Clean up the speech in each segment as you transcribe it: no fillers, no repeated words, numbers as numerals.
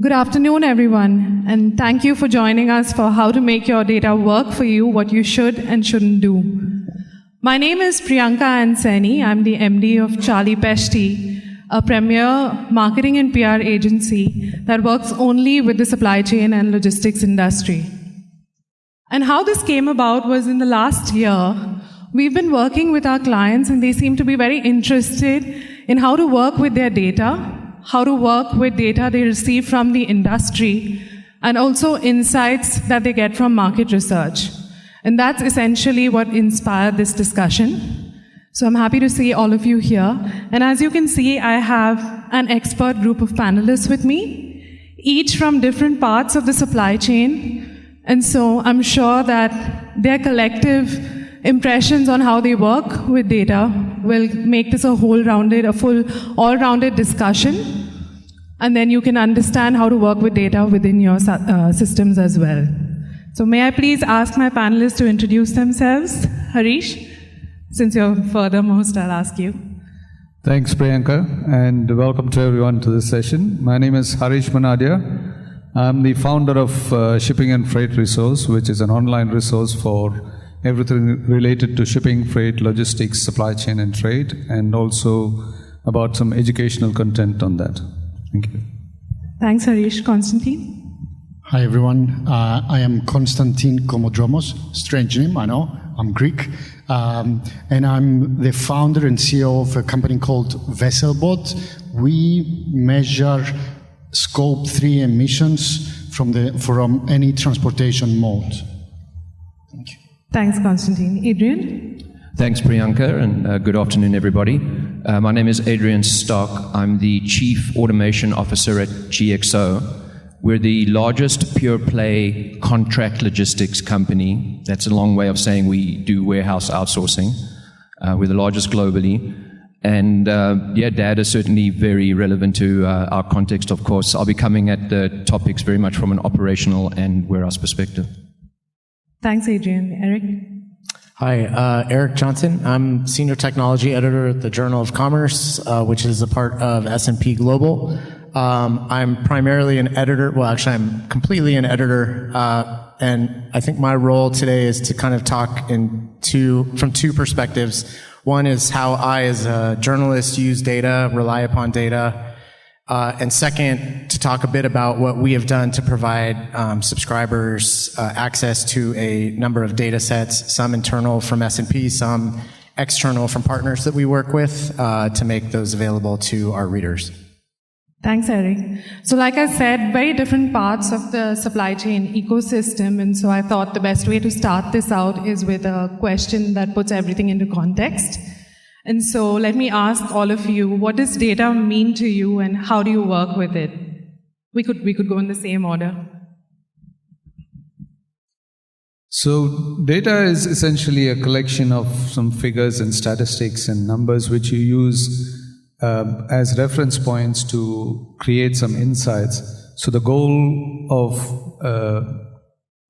Good afternoon, everyone, and thank you for joining us for how to make your data work for you, what you should and shouldn't do. My name is Priyanka Ann Saini. I'm the MD of Pesti, a premier marketing and PR agency that works only with the supply chain and logistics industry. And how this came about was in the last year, we've been working with our clients and they seem to be very interested in how to work with their data, how to work with data they receive from the industry, and also insights that they get from market research. And that's essentially what inspired this discussion. So I'm happy to see all of you here. And as you can see, I have an expert group of panelists with me, each from different parts of the supply chain. And so I'm sure that their collective impressions on how they work with data will make this a full all-rounded discussion. And then you can understand how to work with data within your systems as well. So may I please ask my panelists to introduce themselves? Hariesh, since you're furthermost, I'll ask you. Thanks, Priyanka, and welcome to everyone to this session. My name is Hariesh Manaadiar. I'm the founder of Shipping and Freight Resource, which is an online resource for everything related to shipping, freight, logistics, supply chain, and trade, and also about some educational content on that. Thank you. Thanks, Hariesh. Constantine? Hi, everyone. I am Constantine Komodromos. Strange name, I know. I'm Greek. And I'm the founder and CEO of a company called VesselBot. We measure Scope 3 emissions from any transportation mode. Thank you. Thanks, Constantine. Adrian? Thanks, Priyanka, and good afternoon, everybody. My name is Adrian Stoch. I'm the Chief Automation Officer at GXO. We're the largest pure-play contract logistics company. That's a long way of saying we do warehouse outsourcing. We're the largest globally. And data is certainly very relevant to our context, of course. I'll be coming at the topics very much from an operational and warehouse perspective. Thanks, Adrian. Eric? Hi, Eric Johnson. I'm Senior Technology Editor at the Journal of Commerce, which is a part of S&P Global. I'm primarily an editor. Well, actually, I'm completely an editor. And I think my role today is to kind of talk from two perspectives. One is how I, as a journalist, use data, rely upon data. And second, to talk a bit about what we have done to provide subscribers access to a number of data sets, some internal from S&P, some external from partners that we work with, to make those available to our readers. Thanks, Eric. So like I said, very different parts of the supply chain ecosystem, and so I thought the best way to start this out is with a question that puts everything into context. And so let me ask all of you, what does data mean to you and how do you work with it? We could go in the same order. So data is essentially a collection of some figures and statistics and numbers which you use as reference points to create some insights. So the goal of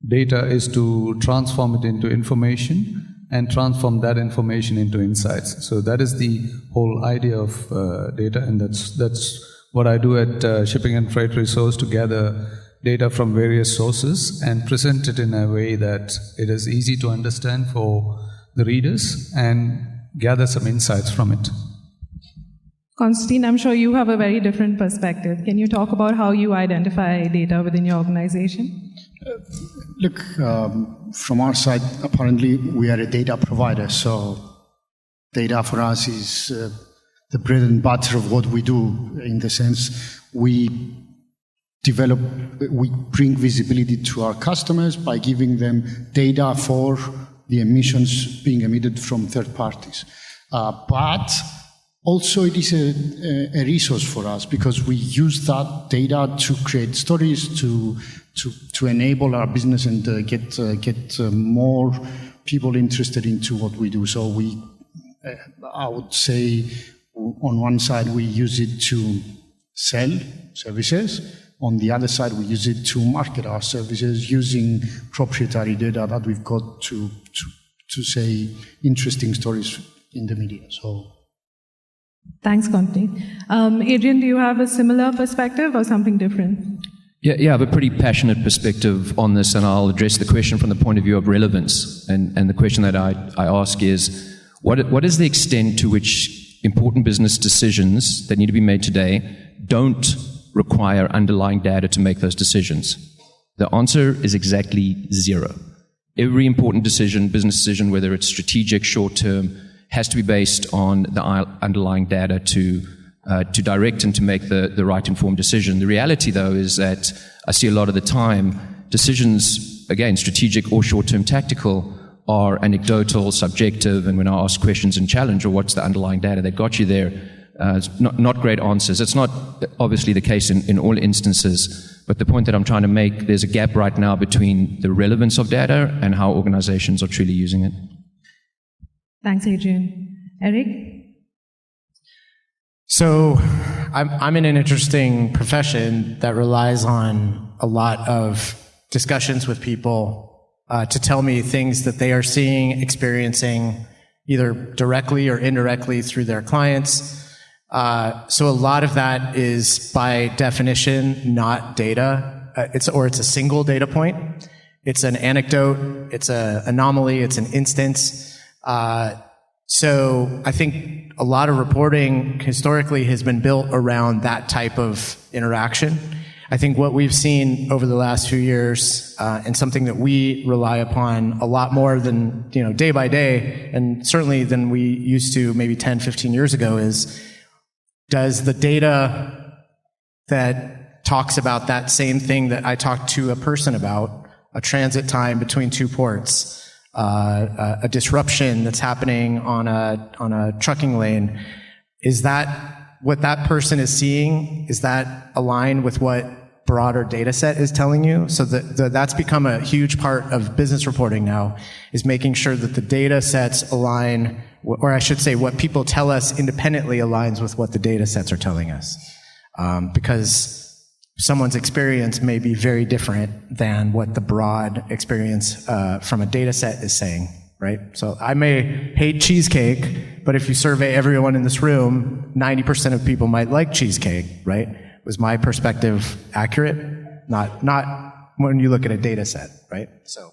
data is to transform it into information and transform that information into insights. So that is the whole idea of data, and that's what I do at Shipping and Freight Resource, to gather data from various sources and present it in a way that it is easy to understand for the readers and gather some insights from it. Constantine, I'm sure you have a very different perspective. Can you talk about how you identify data within your organization? Look, from our side, apparently we are a data provider, so data for us is the bread and butter of what we do, in the sense we bring visibility to our customers by giving them data for the emissions being emitted from third parties. But also it is a resource for us, because we use that data to create stories, to enable our business and get more people interested into what we do. So I would say, on one side we use it to sell services. On the other side, we use it to market our services using proprietary data that we've got to say interesting stories in the media. So, thanks, Conti. Adrian, do you have a similar perspective or something different? Yeah, I have a pretty passionate perspective on this, and I'll address the question from the point of view of relevance. And the question that I ask is, what is the extent to which important business decisions that need to be made today don't require underlying data to make those decisions? The answer is exactly zero. Every important decision, business decision, whether it's strategic, short-term, has to be based on the underlying data to direct and to make the right informed decision. The reality, though, is that I see a lot of the time decisions, again, strategic or short-term tactical, are anecdotal, subjective, and when I ask questions and challenge, or what's the underlying data that got you there, it's not great answers. It's not obviously the case in all instances, but the point that I'm trying to make, there's a gap right now between the relevance of data and how organizations are truly using it. Thanks, Adrian. Eric? So I'm in an interesting profession that relies on a lot of discussions with people to tell me things that they are seeing, experiencing, either directly or indirectly through their clients. So a lot of that is by definition not data. It's a single data point. It's an anecdote. It's an anomaly. It's an instance. So I think a lot of reporting historically has been built around that type of interaction. I think what we've seen over the last few years, and something that we rely upon a lot more than, day by day, and certainly than we used to maybe 10, 15 years ago, is does the data that talks about that same thing that I talked to a person about, a transit time between two ports, a disruption that's happening on a trucking lane, is that what that person is seeing? Is that aligned with what broader data set is telling you? So that's become a huge part of business reporting now, is making sure that the data sets align, or I should say what people tell us independently aligns with what the data sets are telling us. Because someone's experience may be very different than what the broad experience from a data set is saying, right? So I may hate cheesecake, but if you survey everyone in this room, 90% of people might like cheesecake, right? Was my perspective accurate? Not when you look at a data set, right? So.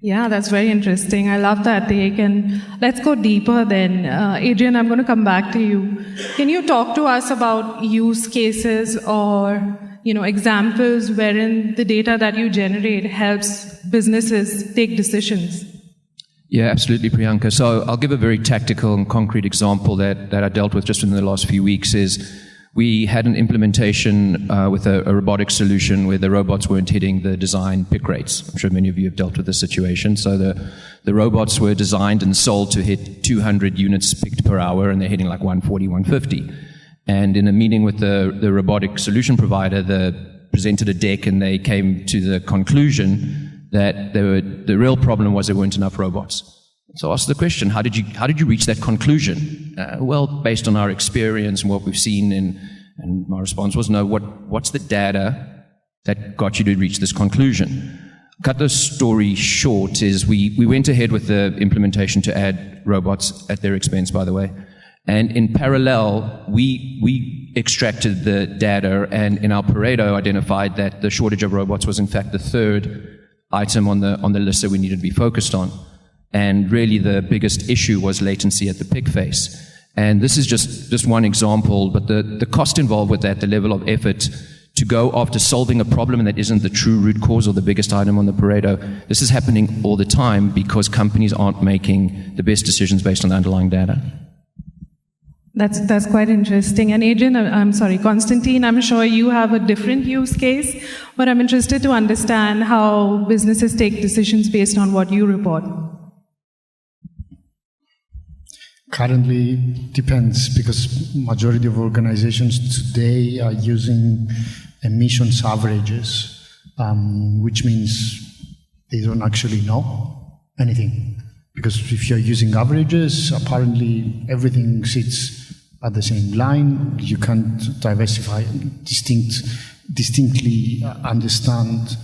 Yeah, that's very interesting. I love that take. And let's go deeper then. Adrian, I'm going to come back to you. Can you talk to us about use cases or examples wherein the data that you generate helps businesses take decisions? Yeah, absolutely, Priyanka. So I'll give a very tactical and concrete example that I dealt with just in the last few weeks. Is we had an implementation with a robotic solution where the robots weren't hitting the design pick rates. I'm sure many of you have dealt with this situation. So the robots were designed and sold to hit 200 units picked per hour, and they're hitting like 140, 150. And in a meeting with the robotic solution provider, they presented a deck, and they came to the conclusion that the real problem was there weren't enough robots. So I asked the question, how did you reach that conclusion? Well, based on our experience and what we've seen, and my response was, no, what's the data that got you to reach this conclusion? Cut the story short is we went ahead with the implementation to add robots at their expense, by the way. And in parallel, we extracted the data, and in our Pareto identified that the shortage of robots was in fact the third item on the list that we needed to be focused on. And really the biggest issue was latency at the pick face. And this is just one example, but the cost involved with that, the level of effort to go after solving a problem that isn't the true root cause or the biggest item on the Pareto, this is happening all the time because companies aren't making the best decisions based on the underlying data. That's quite interesting. And Adrian, Constantine, I'm sure you have a different use case, but I'm interested to understand how businesses take decisions based on what you report. Currently depends, because majority of organizations today are using emissions averages, which means they don't actually know anything. Because if you're using averages, apparently everything sits at the same line. You can't diversify, distinctly understand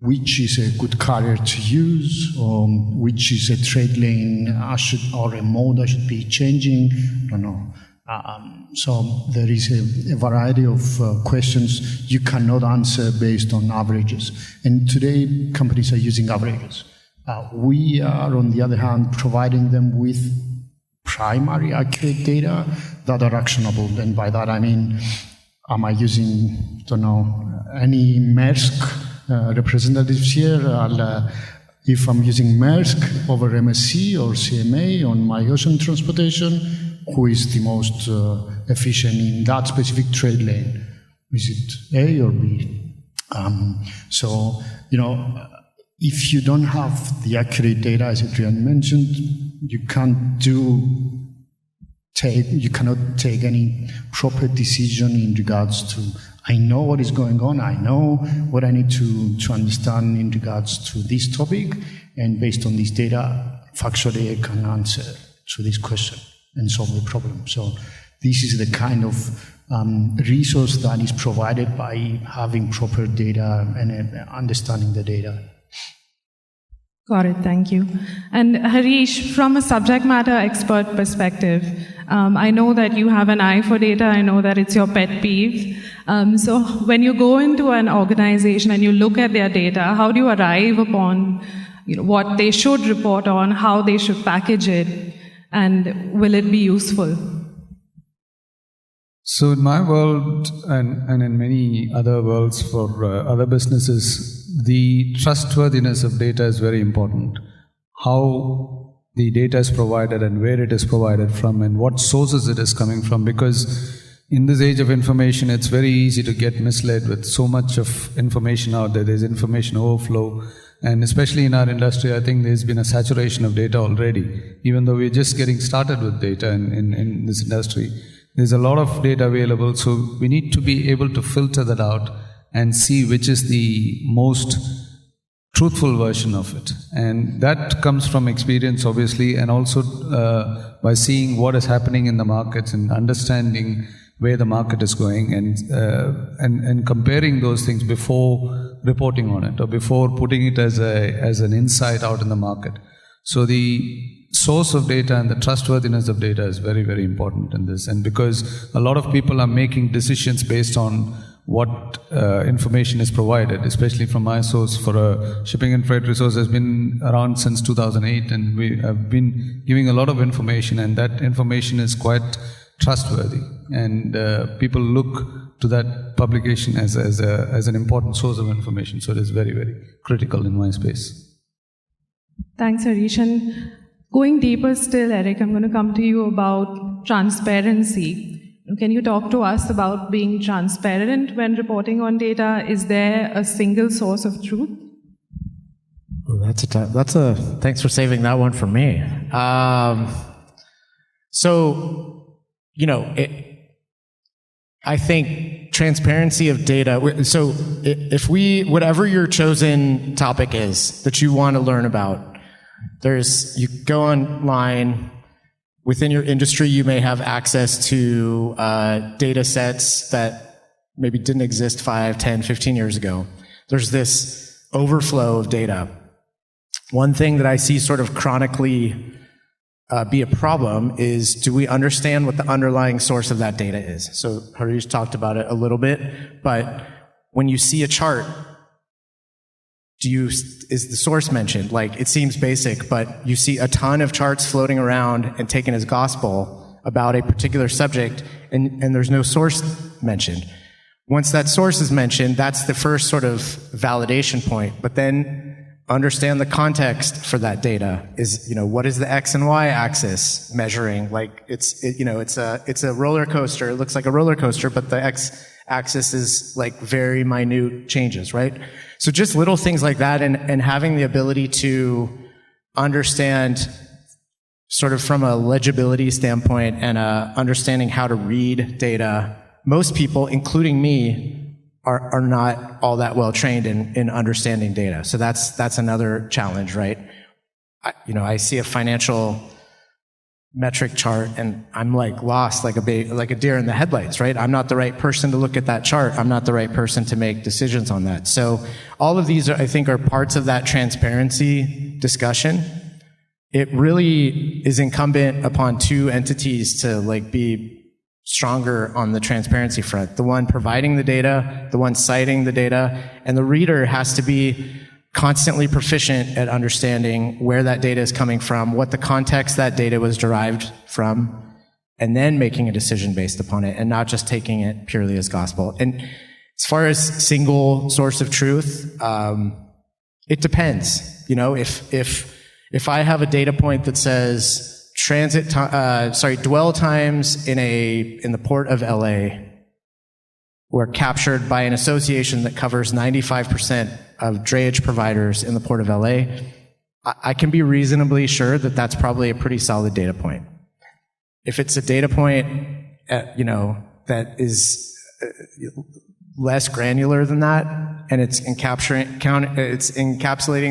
which is a good carrier to use, or which is a trade lane or a mode I should be changing. No. So there is a variety of questions you cannot answer based on averages. And today, companies are using averages. We are, on the other hand, providing them with primary accurate data that are actionable. And by that I mean, am I using, any Maersk representatives here? If I'm using Maersk over MSC or CMA on my ocean transportation, who is the most efficient in that specific trade lane? Is it A or B? If you don't have the accurate data, as Adrian mentioned, you cannot take any proper decision in regards to, I know what is going on, I know what I need to understand in regards to this topic, and based on this data, factually I can answer to this question and solve the problem. So this is the kind of resource that is provided by having proper data and understanding the data. Got it, thank you. And Hariesh, from a subject matter expert perspective, I know that you have an eye for data, I know that it's your pet peeve. So when you go into an organization and you look at their data, how do you arrive upon what they should report on, how they should package it, and will it be useful? So in my world and in many other worlds for other businesses, the trustworthiness of data is very important. How the data is provided and where it is provided from and what sources it is coming from, because in this age of information, it's very easy to get misled with so much of information out there. There's information overflow. And especially in our industry, I think there's been a saturation of data already. Even though we're just getting started with data in this industry, there's a lot of data available. So we need to be able to filter that out and see which is the most truthful version of it. And that comes from experience, obviously, and also by seeing what is happening in the markets and understanding where the market is going, and comparing those things before reporting on it or before putting it as an insight out in the market. So the source of data and the trustworthiness of data is very, very important in this. And because a lot of people are making decisions based on what information is provided, especially from my source for a shipping and freight resource has been around since 2008, and we have been giving a lot of information, and that information is quite trustworthy, and people look to that publication as an important source of information. So it is very, very critical in my space. Thanks, Hariesh. And going deeper still, Eric, I'm going to come to you about transparency. Can you talk to us about being transparent when reporting on data? Is there a single source of truth? Thanks for saving that one for me. I think transparency of data. So whatever your chosen topic is that you want to learn about, you go online. Within your industry, you may have access to data sets that maybe didn't exist 5, 10, 15 years ago. There's this overflow of data. One thing that I see sort of chronically be a problem is, do we understand what the underlying source of that data is? So Hariesh talked about it a little bit, but when you see a chart, is the source mentioned? Like, it seems basic, but you see a ton of charts floating around and taken as gospel about a particular subject, and there's no source mentioned. Once that source is mentioned, that's the first sort of validation point. But then understand the context for that data. What is the X and Y axis measuring? Like, it's a roller coaster. It looks like a roller coaster, but the X axis is like very minute changes, right? So just little things like that, and having the ability to understand sort of from a legibility standpoint and understanding how to read data. Most people, including me, are not all that well trained in understanding data. So that's another challenge, right? I see a financial metric chart and I'm like lost like a deer in the headlights, right? I'm not the right person to look at that chart. I'm not the right person to make decisions on that. So all of these I think are parts of that transparency discussion. It really is incumbent upon two entities to be stronger on the transparency front. The one providing the data, the one citing the data, and the reader has to be constantly proficient at understanding where that data is coming from, what the context that data was derived from, and then making a decision based upon it, and not just taking it purely as gospel. And as far as single source of truth, it depends. You know, if I have a data point that says dwell times in the port of LA were captured by an association that covers 95% of drayage providers in the port of LA, I can be reasonably sure that that's probably a pretty solid data point. If it's a data point, that is less granular than that, and it's encapsulating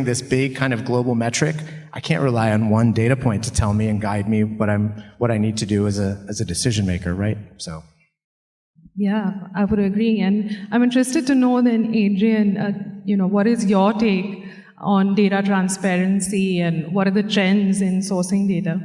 this big kind of global metric, I can't rely on one data point to tell me and guide me what I need to do as a decision maker, right? So. Yeah, I would agree. And I'm interested to know then, Adrian, what is your take on data transparency and what are the trends in sourcing data?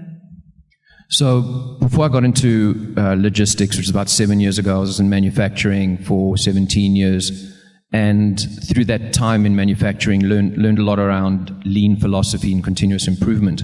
So before I got into logistics, which was about 7 years ago, I was in manufacturing for 17 years. And through that time in manufacturing, learned a lot around lean philosophy and continuous improvement.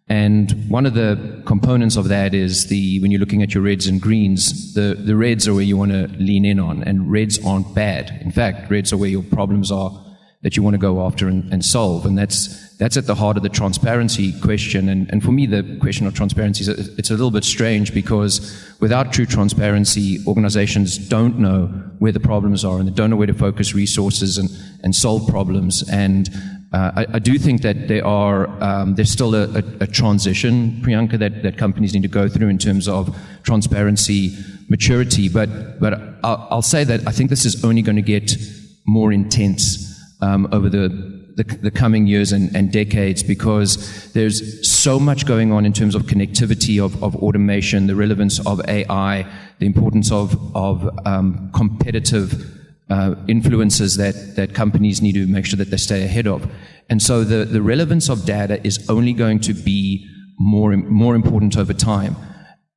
And one of the components of that is when you're looking at your reds and greens, the reds are where you want to lean in on, and reds aren't bad. In fact, reds are where your problems are that you want to go after and solve. And that's at the heart of the transparency question. And for me, the question of transparency, it's a little bit strange because without true transparency, organizations don't know where the problems are and they don't know where to focus resources and solve problems. And I do think that there's still a transition, Priyanka, that companies need to go through in terms of transparency maturity. But I'll say that I think this is only going to get more intense over the coming years and decades, because there's so much going on in terms of connectivity of automation, the relevance of AI, the importance of competitive influences that companies need to make sure that they stay ahead of. And so the relevance of data is only going to be more important over time.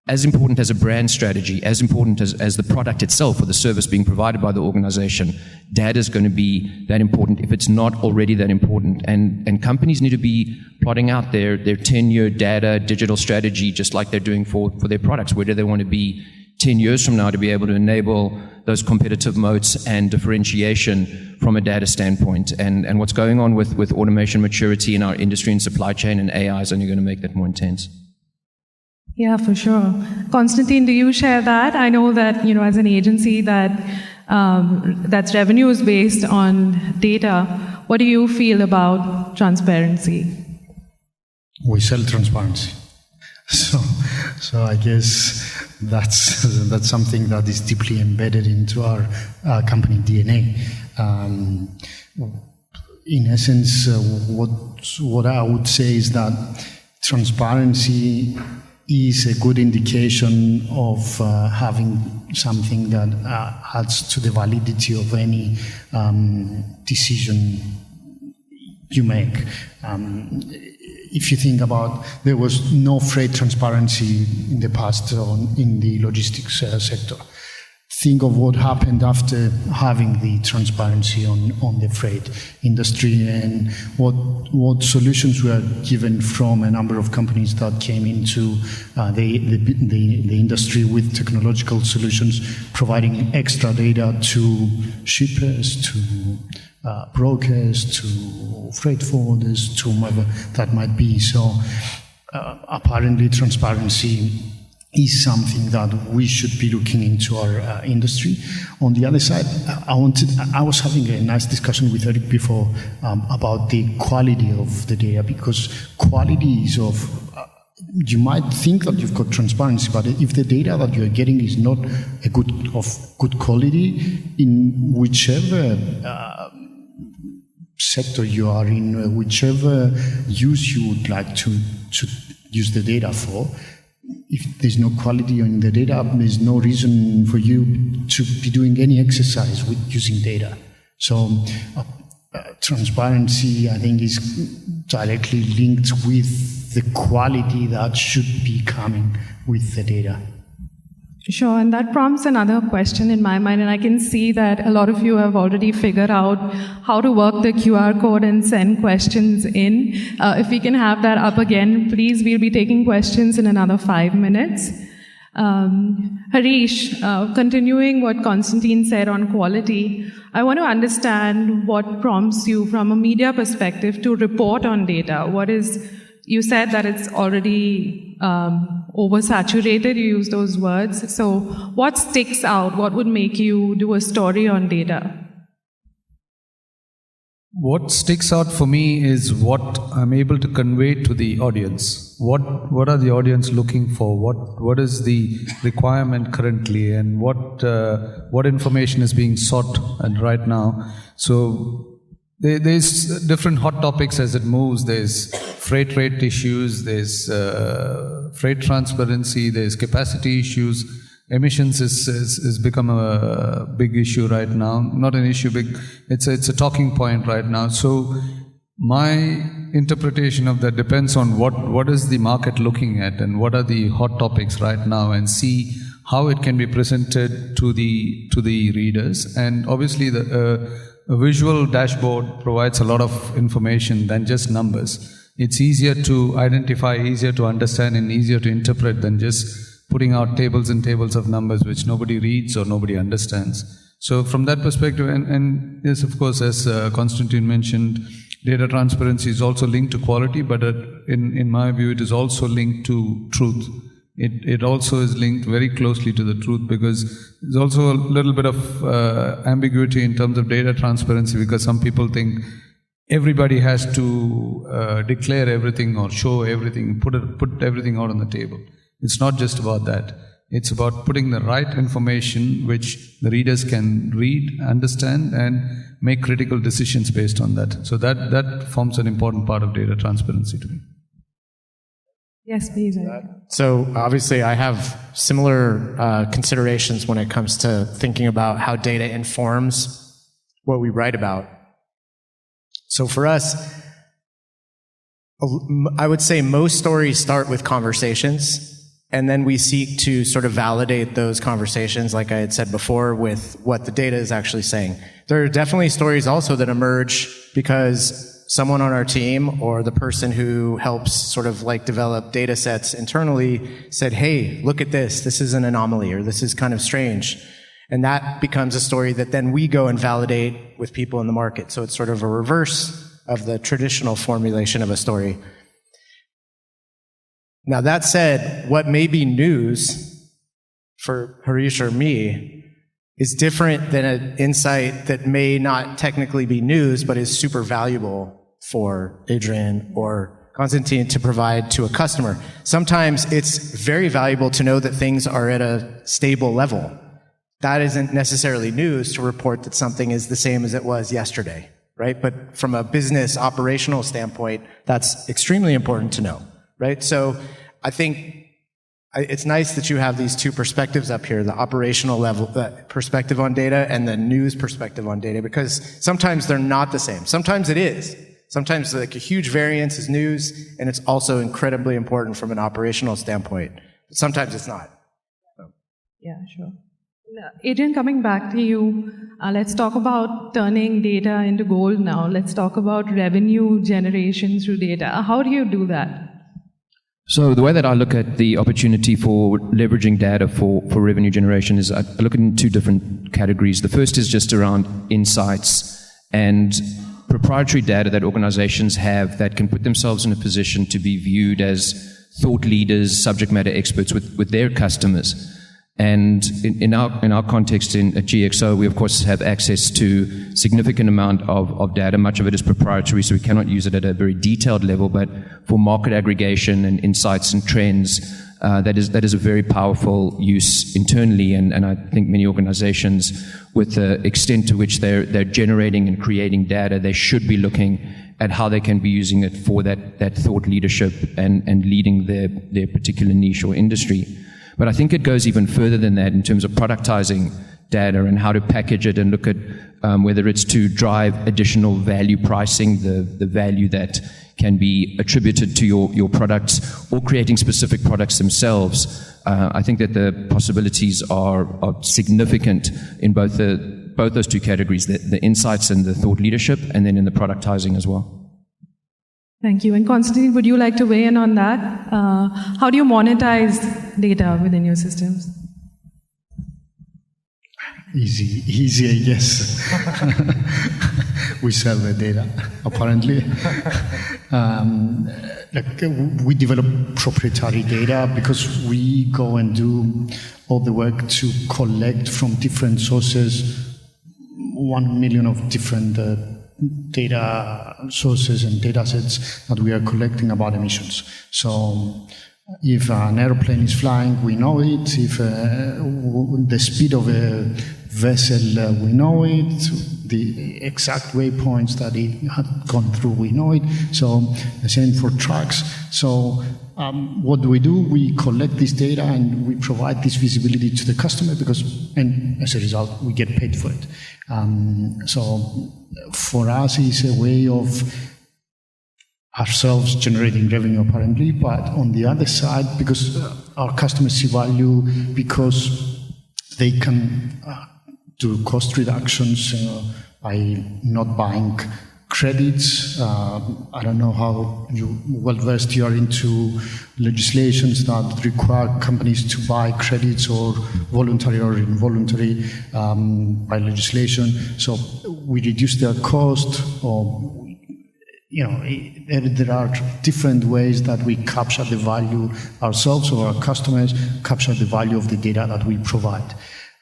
As important as a brand strategy, as important as the product itself or the service being provided by the organization, data is going to be that important if it's not already that important. And companies need to be plotting out their 10-year data digital strategy, just like they're doing for their products. Where do they want to be 10 years from now to be able to enable those competitive moats and differentiation from a data standpoint? And what's going on with automation maturity in our industry and supply chain and AI is only going to make that more intense. Yeah, for sure. Constantine, do you share that? I know that, as an agency that's revenue is based on data, what do you feel about transparency? We sell transparency. So I guess that's something that is deeply embedded into our company DNA. In essence, what I would say is that transparency is a good indication of having something that adds to the validity of any decision you make. If you think about, there was no freight transparency in the past in the logistics sector. Think of what happened after having the transparency on the freight industry and what solutions were given from a number of companies that came into the industry with technological solutions, providing extra data to shippers, to brokers, to freight forwarders, to whomever that might be. So apparently transparency is something that we should be looking into our industry. On the other side, I was having a nice discussion with Eric before about the quality of the data, because quality is you might think that you've got transparency, but if the data that you're getting is not of good quality, in whichever sector you are in, whichever use you would like to use the data for, if there's no quality in the data, there's no reason for you to be doing any exercise with using data. So transparency, I think, is directly linked with the quality that should be coming with the data. Sure, and that prompts another question in my mind, and I can see that a lot of you have already figured out how to work the QR code and send questions in. If we can have that up again, please, we'll be taking questions in another 5 minutes. Hariesh, continuing what Constantine said on quality, I want to understand what prompts you from a media perspective to report on data. You said that it's already oversaturated, you use those words. So what sticks out? What would make you do a story on data? What sticks out for me is what I'm able to convey to the audience. What are the audience looking for? What is the requirement currently, and what information is being sought right now? So there's different hot topics as it moves. There's freight rate issues, there's freight transparency, there's capacity issues. Emissions is become a big issue right now. Not an issue, big. It's a talking point right now. So my interpretation of that depends on what is the market looking at and what are the hot topics right now, and see how it can be presented to the readers. And obviously a visual dashboard provides a lot of information than just numbers. It's easier to identify, easier to understand, and easier to interpret than just putting out tables and tables of numbers which nobody reads or nobody understands. So from that perspective, and yes, of course, as Constantine mentioned, data transparency is also linked to quality, but in my view, it is also linked to truth. It also is linked very closely to the truth, because there's also a little bit of ambiguity in terms of data transparency, because some people think everybody has to declare everything or show everything, put everything out on the table. It's not just about that. It's about putting the right information which the readers can read, understand, and make critical decisions based on that. So that forms an important part of data transparency to me. Yes, please. So obviously I have similar considerations when it comes to thinking about how data informs what we write about. So for us, I would say most stories start with conversations, and then we seek to sort of validate those conversations, like I had said before, with what the data is actually saying. There are definitely stories also that emerge because someone on our team or the person who helps sort of like develop data sets internally said, hey, look at this. This is an anomaly, or this is kind of strange. And that becomes a story that then we go and validate with people in the market. So it's sort of a reverse of the traditional formulation of a story. Now, that said, what may be news for Hariesh or me is different than an insight that may not technically be news, but is super valuable for Adrian or Constantine to provide to a customer. Sometimes it's very valuable to know that things are at a stable level. That isn't necessarily news to report that something is the same as it was yesterday, right? But from a business operational standpoint, that's extremely important to know. Right? So I think it's nice that you have these two perspectives up here, the operational level perspective on data and the news perspective on data, because sometimes they're not the same. Sometimes it is. Sometimes like a huge variance is news, and it's also incredibly important from an operational standpoint. But sometimes it's not. So. Yeah, sure. Adrian, coming back to you, let's talk about turning data into gold now. Let's talk about revenue generation through data. How do you do that? So the way that I look at the opportunity for leveraging data for revenue generation is I look at it in two different categories. The first is just around insights and proprietary data that organizations have that can put themselves in a position to be viewed as thought leaders, subject matter experts with their customers. And in our context at GXO, we of course have access to significant amount of data. Much of it is proprietary, so we cannot use it at a very detailed level. But for market aggregation and insights and trends, that is a very powerful use internally. And I think many organizations, with the extent to which they're generating and creating data, they should be looking at how they can be using it for that thought leadership and leading their particular niche or industry. But I think it goes even further than that in terms of productizing data and how to package it and look at whether it's to drive additional value pricing, the value that can be attributed to your products, or creating specific products themselves. I think that the possibilities are significant in both those two categories, the insights and the thought leadership, and then in the productizing as well. Thank you. And Constantine, would you like to weigh in on that? How do you monetize data within your systems? Easy, I guess. We sell the data, apparently. We develop proprietary data because we go and do all the work to collect from different sources 1 million of different data sources and data sets that we are collecting about emissions. So if an airplane is flying, we know it. If the speed of a vessel, we know it. The exact waypoints that it had gone through, we know it. So the same for trucks. So what do? We collect this data and we provide this visibility to the customer and as a result, we get paid for it. So for us, it's a way of ourselves generating revenue apparently, but on the other side, because our customers see value, because they can do cost reductions by not buying credits. I don't know how well-versed you are into legislations that require companies to buy credits or voluntary or involuntary by legislation. So we reduce their cost, or there are different ways that we capture the value ourselves or our customers capture the value of the data that we provide.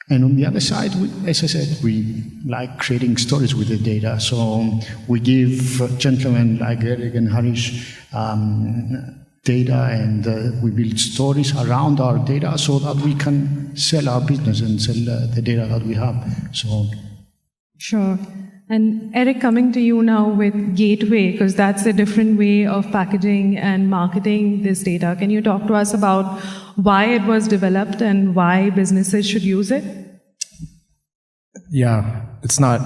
And on the other side, as I said, we like creating stories with the data. So we give gentlemen like Eric and Hariesh data, and we build stories around our data so that we can sell our business and sell the data that we have. So, sure. And Eric, coming to you now with Gateway, because that's a different way of packaging and marketing this data. Can you talk to us about why it was developed and why businesses should use it? Yeah, it's not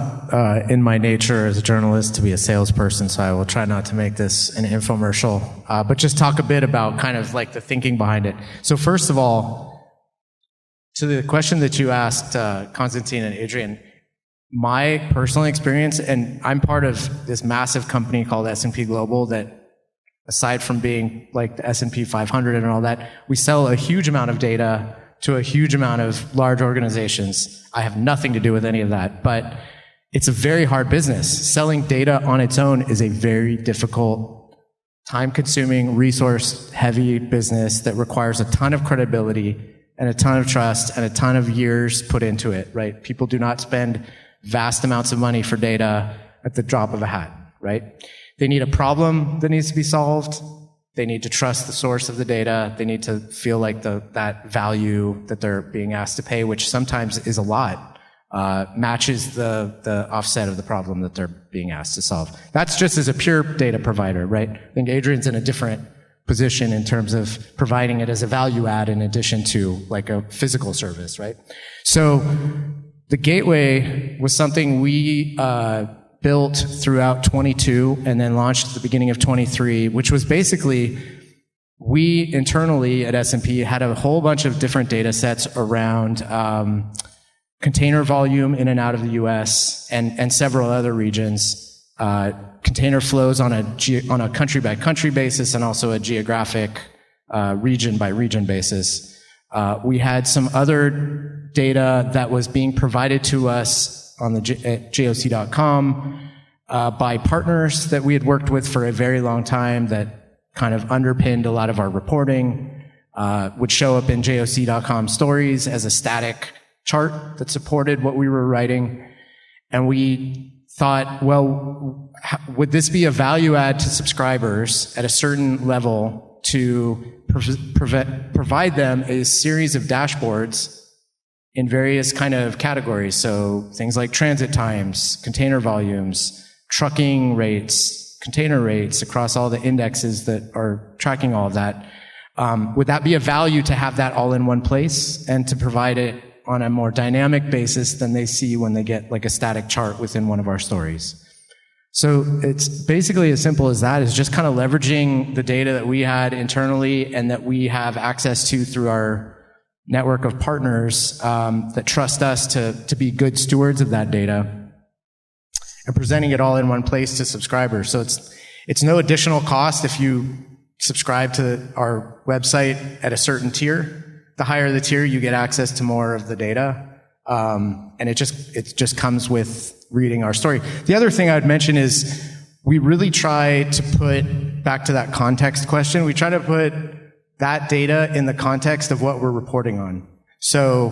in my nature as a journalist to be a salesperson, so I will try not to make this an infomercial, but just talk a bit about kind of like the thinking behind it. So first of all, to the question that you asked, Constantine and Adrian, my personal experience, and I'm part of this massive company called S&P Global that, aside from being like the S&P 500 and all that, we sell a huge amount of data to a huge amount of large organizations. I have nothing to do with any of that, but it's a very hard business. Selling data on its own is a very difficult, time-consuming, resource-heavy business that requires a ton of credibility and a ton of trust and a ton of years put into it, right? People do not spend vast amounts of money for data at the drop of a hat, right? They need a problem that needs to be solved. They need to trust the source of the data. They need to feel like that value that they're being asked to pay, which sometimes is a lot, matches the offset of the problem that they're being asked to solve. That's just as a pure data provider, right? I think Adrian's in a different position in terms of providing it as a value add in addition to like a physical service, right? So the Gateway was something we built throughout 22 and then launched at the beginning of 23, which was basically, we internally at S&P had a whole bunch of different data sets around container volume in and out of the US and several other regions, container flows on a country by country basis and also a geographic region by region basis. We had some other data that was being provided to us on the at JOC.com by partners that we had worked with for a very long time that kind of underpinned a lot of our reporting, would show up in JOC.com stories as a static chart that supported what we were writing. And we thought, well, would this be a value add to subscribers at a certain level to provide them a series of dashboards in various kind of categories? So things like transit times, container volumes, trucking rates, container rates across all the indexes that are tracking all of that. Would that be a value to have that all in one place and to provide it on a more dynamic basis than they see when they get like a static chart within one of our stories. So it's basically as simple as that, is just kind of leveraging the data that we had internally and that we have access to through our network of partners that trust us to be good stewards of that data, and presenting it all in one place to subscribers. So it's no additional cost if you subscribe to our website at a certain tier. The higher the tier, you get access to more of the data. And it just comes with reading our story. The other thing I would mention is we really try to put, back to that context question, we try to put that data in the context of what we're reporting on. So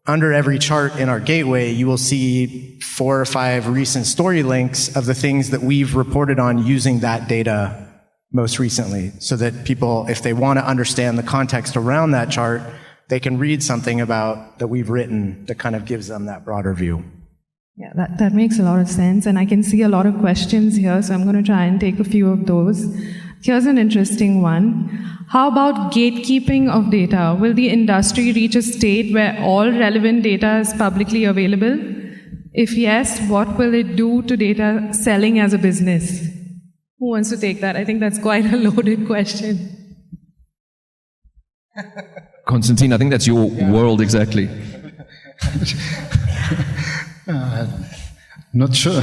under every chart in our gateway, you will see 4 or 5 recent story links of the things that we've reported on using that data most recently, so that people, if they want to understand the context around that chart, they can read something about that we've written that kind of gives them that broader view. Yeah, that makes a lot of sense, and I can see a lot of questions here, so I'm going to try and take a few of those. Here's an interesting one. How about gatekeeping of data? Will the industry reach a state where all relevant data is publicly available? If yes, what will it do to data selling as a business? Who wants to take that? I think that's quite a loaded question. Constantine, I think that's your world exactly. Not sure.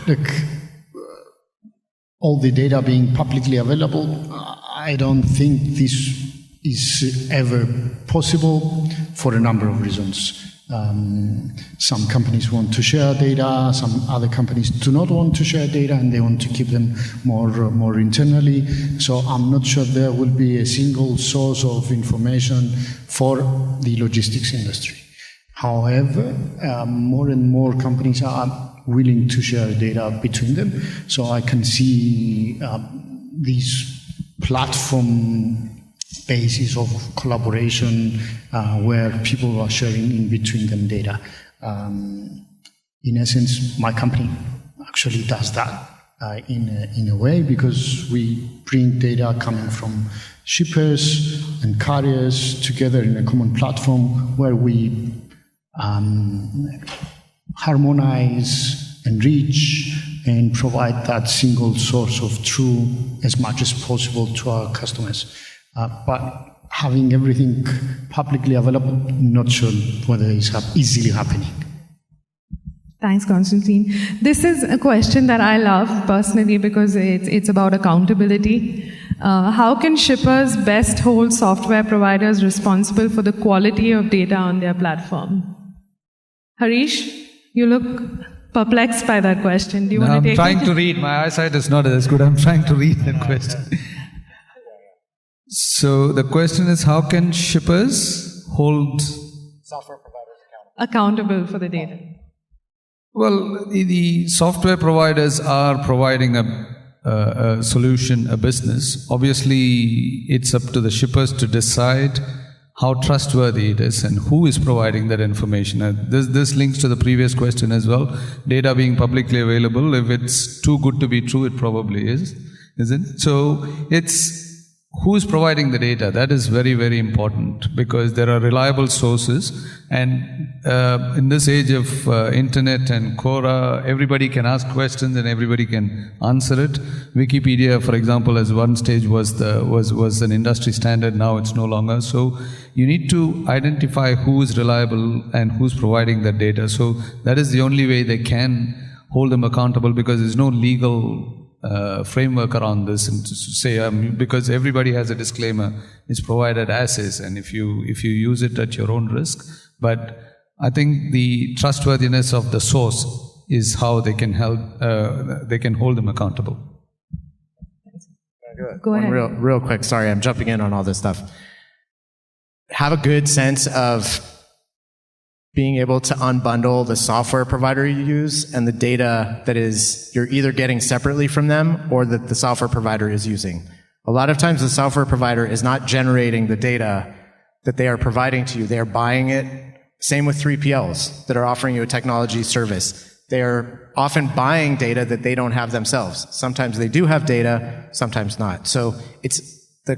Look, all the data being publicly available, I don't think this is ever possible for a number of reasons. Some companies want to share data, some other companies do not want to share data, and they want to keep them more internally. So I'm not sure there will be a single source of information for the logistics industry. However, more and more companies are willing to share data between them. So I can see these platform basis of collaboration where people are sharing in between them data. In essence, my company actually does that in a way, because we bring data coming from shippers and carriers together in a common platform where we harmonize, enrich, and provide that single source of truth as much as possible to our customers. But having everything publicly available, not sure whether it's easily happening. Thanks, Constantine. This is a question that I love personally because it's about accountability. How can shippers best hold software providers responsible for the quality of data on their platform? Harish, you look perplexed by that question. Do you want to take it? I'm trying to read. My eyesight is not as good. I'm trying to read that question. So the question is, how can shippers hold Software providers accountable for the data? Well, the software providers are providing a solution, a business. Obviously, it's up to the shippers to decide how trustworthy it is and who is providing that information. This links to the previous question as well. Data being publicly available, if it's too good to be true, it probably is, isn't it? So it's who is providing the data. That is very, very important, because there are reliable sources, and in this age of internet and Quora, everybody can ask questions and everybody can answer it. Wikipedia, for example, as one stage was an industry standard. Now it's no longer. So you need to identify who is reliable and who's providing that data. So that is the only way they can hold them accountable, because there's no legal framework around this, and to say because everybody has a disclaimer, it's provided as is, and if you use it at your own risk. But I think the trustworthiness of the source is how they can help. They can hold them accountable. Go ahead. Real quick. Sorry, I'm jumping in on all this stuff. Have a good sense of being able to unbundle the software provider you use and the data that is you're either getting separately from them or that the software provider is using. A lot of times the software provider is not generating the data that they are providing to you. They are buying it. Same with 3PLs that are offering you a technology service. They are often buying data that they don't have themselves. Sometimes they do have data, sometimes not. So it's the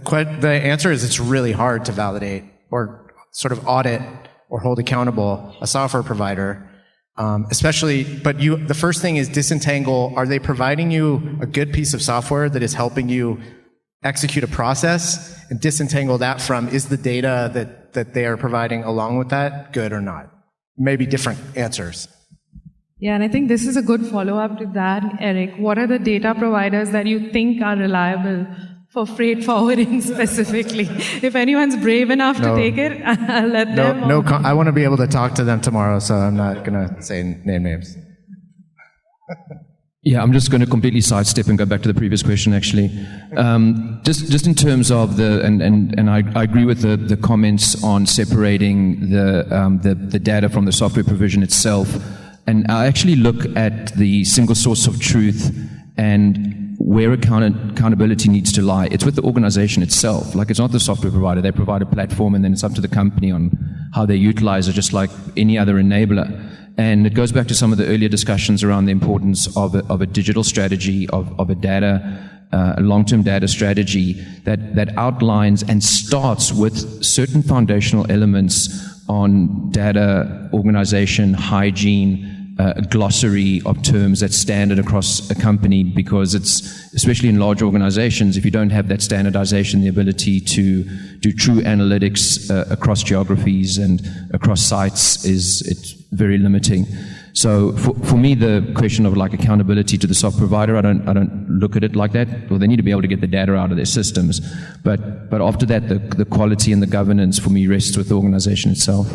answer is it's really hard to validate, or sort of audit or hold accountable a software provider. The first thing is disentangle. Are they providing you a good piece of software that is helping you execute a process, and disentangle that from, is the data that they are providing along with that good or not? Maybe different answers. Yeah, and I think this is a good follow-up to that, Eric. What are the data providers that you think are reliable for freight forwarding specifically? If anyone's brave enough to take it, I'll let them. I want to be able to talk to them tomorrow, so I'm not going to say name names. Yeah, I'm just going to completely sidestep and go back to the previous question, actually. Just in terms of and I agree with the comments on separating the data from the software provision itself. And I actually look at the single source of truth and where accountability needs to lie. It's with the organization itself. Like, it's not the software provider. They provide a platform, and then it's up to the company on how they utilize it, just like any other enabler. And it goes back to some of the earlier discussions around the importance of a digital strategy, of a long-term data strategy that outlines and starts with certain foundational elements on data organization, hygiene, a glossary of terms that's standard across a company, because it's, especially in large organizations, if you don't have that standardization, the ability to do true analytics across geographies and across sites it's very limiting. So for me, the question of like accountability to the software provider, I don't look at it like that. Well, they need to be able to get the data out of their systems, but after that, the quality and the governance for me rests with the organization itself.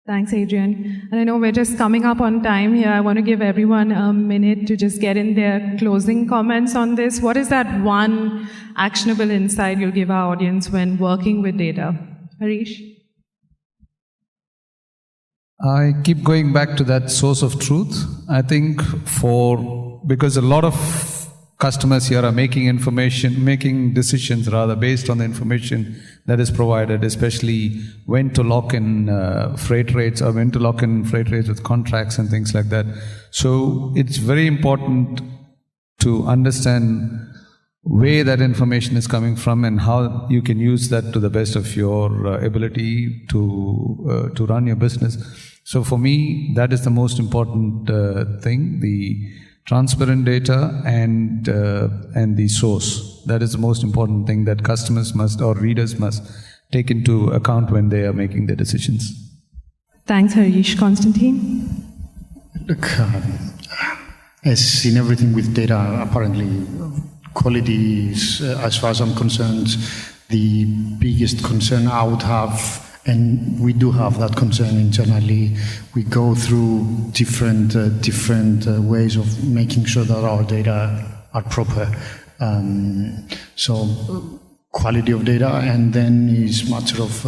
Thanks, Adrian. And I know we're just coming up on time here. I want to give everyone a minute to just get in their closing comments on this. What is that one actionable insight you'll give our audience when working with data? Hariesh? I keep going back to that source of truth. I think because a lot of customers here are making decisions based on the information that is provided, especially when to lock in freight rates or when to lock in freight rates with contracts and things like that. So it's very important to understand where that information is coming from and how you can use that to the best of your ability to run your business. So for me, that is the most important thing, the transparent data and the source. That is the most important thing that customers must, or readers must, take into account when they are making their decisions. Thanks, Hariesh. Constantine? Look, as in everything with data, apparently quality is, as far as I'm concerned, the biggest concern I would have. And we do have that concern internally. We go through different ways of making sure that our data are proper. So quality of data, and then is matter of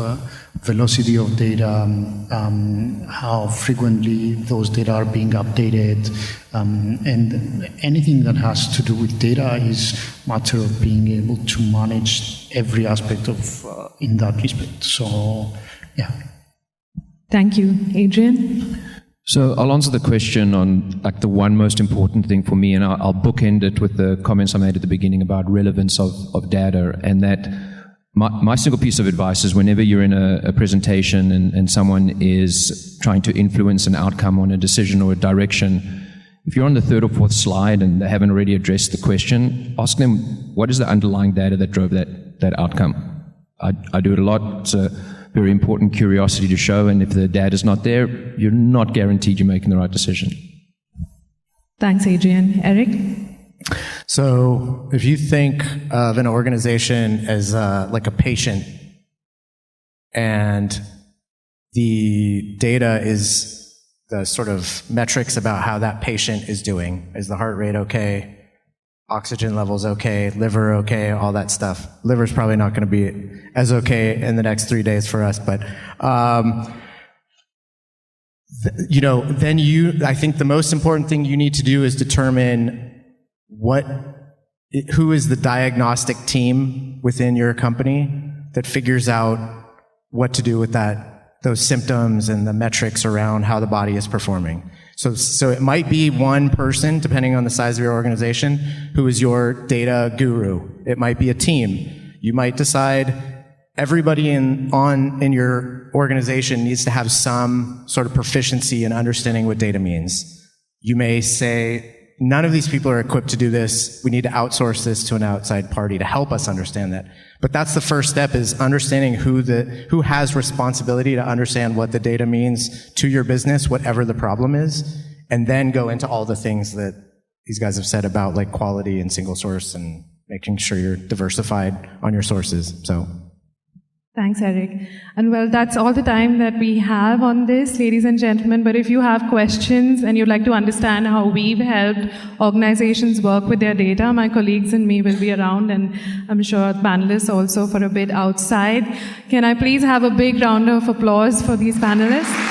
velocity of data, how frequently those data are being updated, and anything that has to do with data is matter of being able to manage every aspect of in that respect. So, yeah. Thank you. Adrian? So I'll answer the question on like the one most important thing for me, and I'll bookend it with the comments I made at the beginning about relevance of data, and that my single piece of advice is whenever you're in a presentation and someone is trying to influence an outcome on a decision or a direction, if you're on the third or fourth slide and they haven't already addressed the question, ask them, what is the underlying data that drove that outcome? I do it a lot. It's a very important curiosity to show, and if the data's not there, you're not guaranteed you're making the right decision. Thanks, Adrian. Eric? So if you think of an organization as like a patient, and the data is the sort of metrics about how that patient is doing. Is the heart rate okay? Oxygen levels okay? Liver okay? All that stuff. Liver's probably not going to be as okay in the next 3 days for us, but I think the most important thing you need to do is determine who is the diagnostic team within your company that figures out what to do with those symptoms and the metrics around how the body is performing. So it might be one person, depending on the size of your organization, who is your data guru. It might be a team. You might decide everybody in your organization needs to have some sort of proficiency in understanding what data means. You may say, none of these people are equipped to do this. We need to outsource this to an outside party to help us understand that. But that's the first step, is understanding who has responsibility to understand what the data means to your business, whatever the problem is, and then go into all the things that these guys have said about like quality and single source and making sure you're diversified on your sources. So. Thanks, Eric. And well, that's all the time that we have on this, ladies and gentlemen. But if you have questions and you'd like to understand how we've helped organizations work with their data, my colleagues and me will be around, and I'm sure panelists also for a bit outside. Can I please have a big round of applause for these panelists?